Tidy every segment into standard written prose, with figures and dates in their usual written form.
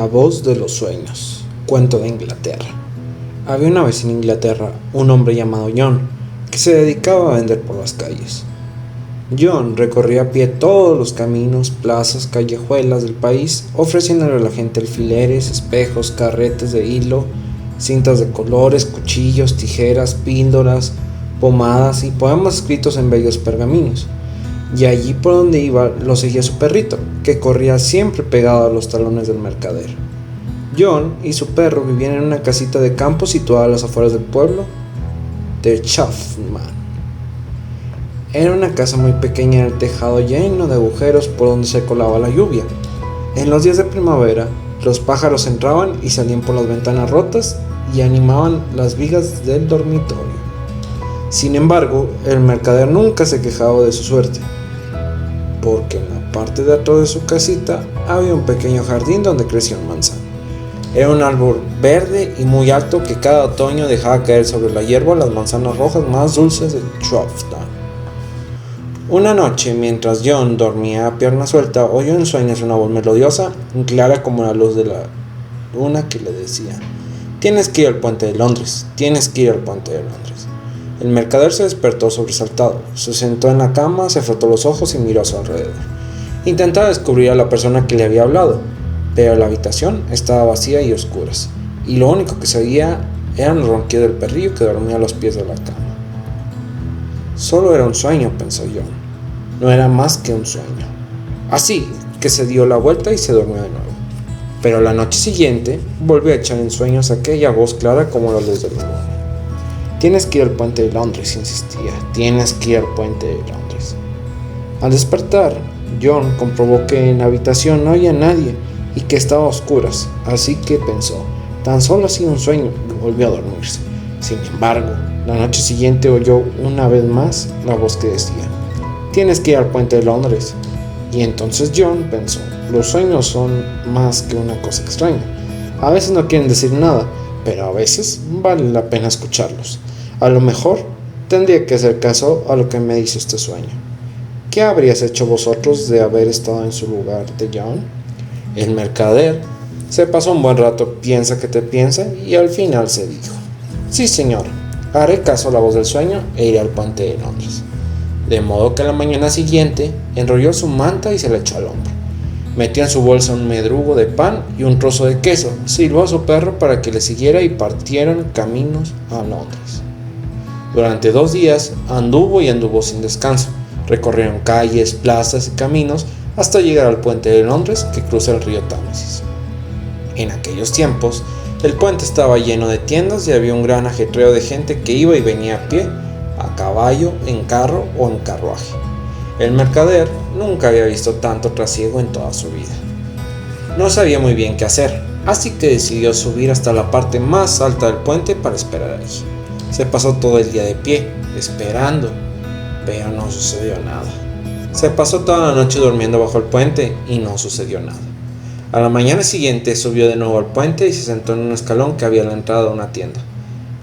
voz de los sueños. Cuento de Inglaterra. Había una vez en Inglaterra un hombre llamado John que se dedicaba a vender por las calles. John recorría a pie todos los caminos, plazas, callejuelas del país, ofreciéndole a la gente alfileres, espejos, carretes de hilo, cintas de colores, cuchillos, tijeras, píldoras, pomadas y poemas escritos en bellos pergaminos. Y allí por donde iba lo seguía su perrito, que corría siempre pegado a los talones del mercader. John y su perro vivían en una casita de campo situada a las afueras del pueblo de Chatham. Era una casa muy pequeña, el tejado lleno de agujeros por donde se colaba la lluvia. En los días de primavera, los pájaros entraban y salían por las ventanas rotas y animaban las vigas del dormitorio. Sin embargo, el mercader nunca se quejaba de su suerte, porque en la parte de atrás de su casita había un pequeño jardín donde crecía un manzano. Era un árbol verde y muy alto que cada otoño dejaba caer sobre la hierba las manzanas rojas más dulces de Chatham. Una noche, mientras John dormía a pierna suelta, oyó en sueños una voz melodiosa y clara como la luz de la luna que le decía: «Tienes que ir al puente de Londres, tienes que ir al puente de Londres». El mercader se despertó sobresaltado, se sentó en la cama, se frotó los ojos y miró a su alrededor. Intentaba descubrir a la persona que le había hablado, pero la habitación estaba vacía y oscuras, y lo único que se oía eran los ronquidos del perrillo que dormía a los pies de la cama. Solo era un sueño, pensó John. No era más que un sueño. Así que se dio la vuelta y se durmió de nuevo. Pero la noche siguiente volvió a echar en sueños aquella voz clara como la luz de la luna. «Tienes que ir al puente de Londres», insistía. «Tienes que ir al puente de Londres». Al despertar, John comprobó que en la habitación no había nadie y que estaba a oscuras, así que pensó: tan solo ha sido un sueño, y volvió a dormirse. Sin embargo, la noche siguiente oyó una vez más la voz que decía: «Tienes que ir al puente de Londres». Y entonces John pensó: los sueños son más que una cosa extraña. A veces no quieren decir nada, pero a veces vale la pena escucharlos. A lo mejor tendría que hacer caso a lo que me dice este sueño. ¿Qué habrías hecho vosotros de haber estado en su lugar de John? El mercader se pasó un buen rato piensa que te piensa y al final se dijo: «Sí, señor, haré caso a la voz del sueño e iré al puente de Londres». De modo que a la mañana siguiente enrolló su manta y se la echó al hombro. Metió en su bolsa un medrugo de pan y un trozo de queso, silbó a su perro para que le siguiera y partieron caminos a Londres. Durante 2 días anduvo sin descanso. Recorrieron calles, plazas y caminos hasta llegar al puente de Londres que cruza el río Támesis. En aquellos tiempos, el puente estaba lleno de tiendas y había un gran ajetreo de gente que iba y venía a pie, a caballo, en carro o en carruaje. El mercader nunca había visto tanto trasiego en toda su vida. No sabía muy bien qué hacer, así que decidió subir hasta la parte más alta del puente para esperar allí. Se pasó todo el día de pie, esperando, pero no sucedió nada. Se pasó toda la noche durmiendo bajo el puente y no sucedió nada. A la mañana siguiente subió de nuevo al puente y se sentó en un escalón que había a la entrada de una tienda,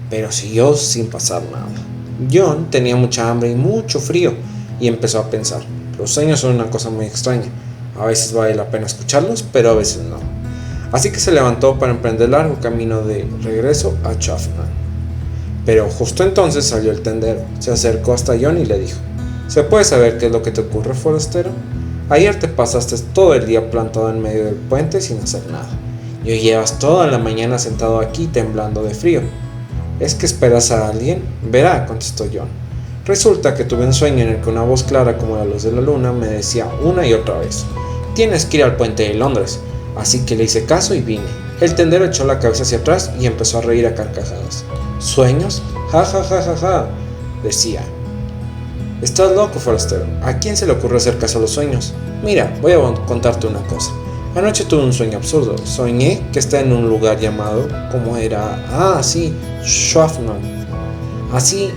pero siguió sin pasar nada. John tenía mucha hambre y mucho frío y empezó a pensar: los sueños son una cosa muy extraña. A veces vale la pena escucharlos, pero a veces no. Así que se levantó para emprender el largo camino de regreso a Chatham. Pero justo entonces salió el tendero, se acercó hasta John y le dijo: «¿Se puede saber qué es lo que te ocurre, forastero? Ayer te pasaste todo el día plantado en medio del puente sin hacer nada, y hoy llevas toda la mañana sentado aquí temblando de frío. ¿Es que esperas a alguien?». «Verá», contestó John. «Resulta que tuve un sueño en el que una voz clara como la luz de la luna me decía una y otra vez: tienes que ir al puente de Londres». Así que le hice caso y vine». El tendero echó la cabeza hacia atrás y empezó a reír a carcajadas. «¿Sueños? Ja, ja, ja, ja, ja», decía. «Estás loco, forastero. ¿A quién se le ocurre hacer caso a los sueños? Mira, voy a contarte una cosa. Anoche tuve un sueño absurdo. Soñé que estaba en un lugar llamado, ¿cómo era? Ah, sí, Chatham. Así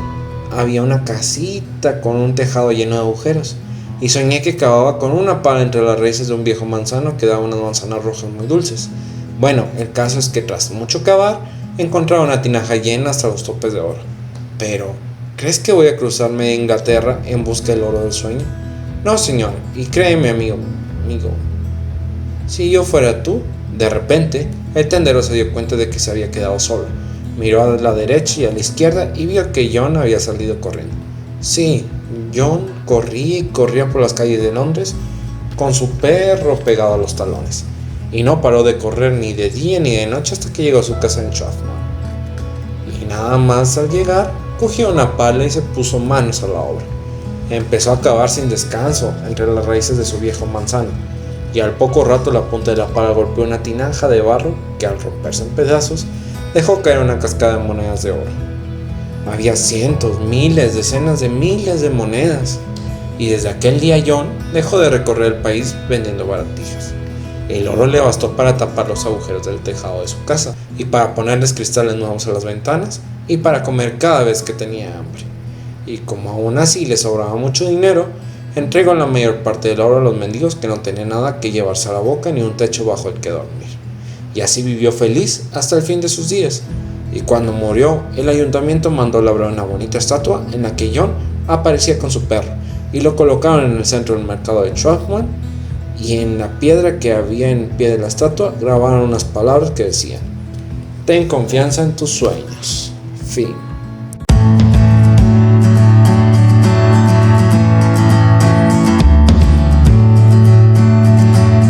había una casita con un tejado lleno de agujeros. Y soñé que cavaba con una pala entre las raíces de un viejo manzano que daba unas manzanas rojas muy dulces. Bueno, el caso es que tras mucho cavar, encontraba una tinaja llena hasta los topes de oro. Pero, ¿crees que voy a cruzarme de Inglaterra en busca del oro del sueño? No, señor, y créeme, amigo, si yo fuera tú, De repente, el tendero se dio cuenta de que se había quedado solo. Miró a la derecha y a la izquierda y vio que John había salido corriendo. Sí, John corría y corría por las calles de Londres con su perro pegado a los talones. Y no paró de correr ni de día ni de noche hasta que llegó a su casa en Chatham. Y nada más al llegar, cogió una pala y se puso manos a la obra. Empezó a cavar sin descanso entre las raíces de su viejo manzano, y al poco rato la punta de la pala golpeó una tinaja de barro que, al romperse en pedazos, dejó caer una cascada de monedas de oro. Había cientos, miles, decenas de miles de monedas, y desde aquel día John dejó de recorrer el país vendiendo baratijas. El oro le bastó para tapar los agujeros del tejado de su casa, y para ponerles cristales nuevos a las ventanas, y para comer cada vez que tenía hambre. Y como aún así le sobraba mucho dinero, entregó la mayor parte del oro a los mendigos que no tenían nada que llevarse a la boca ni un techo bajo el que dormir. Y así vivió feliz hasta el fin de sus días. Y cuando murió, el ayuntamiento mandó labrar una bonita estatua en la que John aparecía con su perro, y lo colocaron en el centro del mercado de Chatham, y en la piedra que había en pie de la estatua grabaron unas palabras que decían: «Ten confianza en tus sueños». Fin.